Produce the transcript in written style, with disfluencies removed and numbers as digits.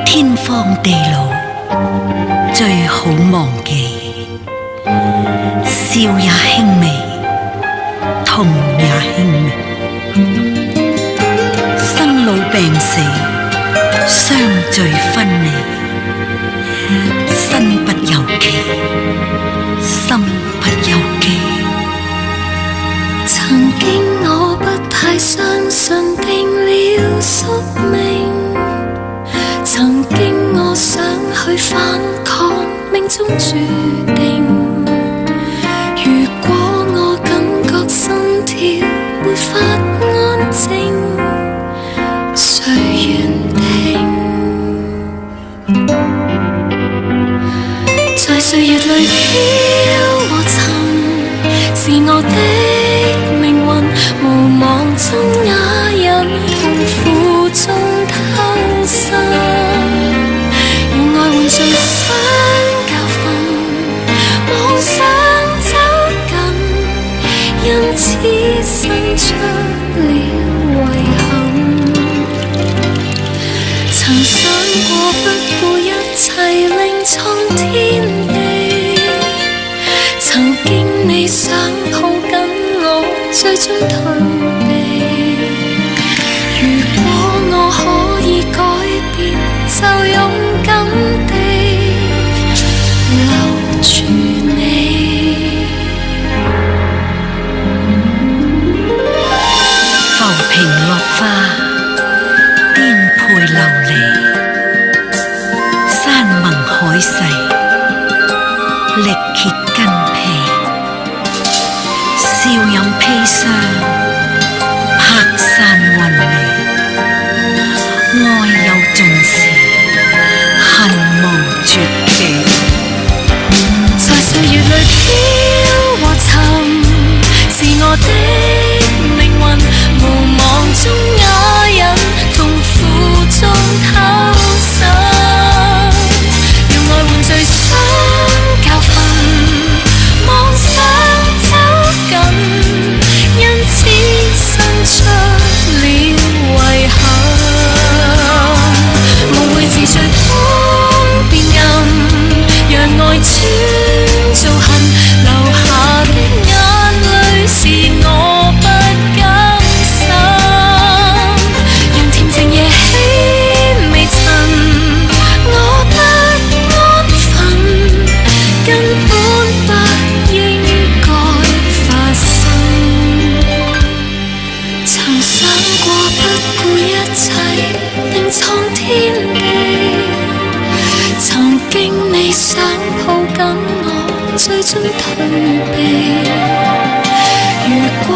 天荒地老最好忘記，笑也輕微，痛也輕微，生老病死相聚分離，身不由己，心不由己。曾經我不太相信定了宿命，曾經我想去反抗命中注定，如果我感覺心跳沒法安靜，誰願聽？在歲月裏飄和沉，是我的命運，無望中啞忍，痛苦中偷生，用愛換最新教訓，妄想走近，因此生出了遺憾。曾想過不顧一切另創天地，曾經你想抱緊我，最終退避。如果我可以改變，就勇敢地留住你。浮萍落花，顛沛流離，山盟海誓，力竭筋疲，笑飲砒霜，拍散雲離，愛有盡時，恨無絕期。在歲月裏飄和沉，是我的命運，無望中啞忍，痛苦中偷生，用愛換最新教訓，妄想走近，因此生出了遺憾。夢會自隨風變暗，讓愛轉做恨，流下的眼淚是我不甘心，讓恬靜夜起微塵，我不安分，根本不應該發生。曾想過不顧一切定創天地，曾經你想抱緊我，最終退避。如果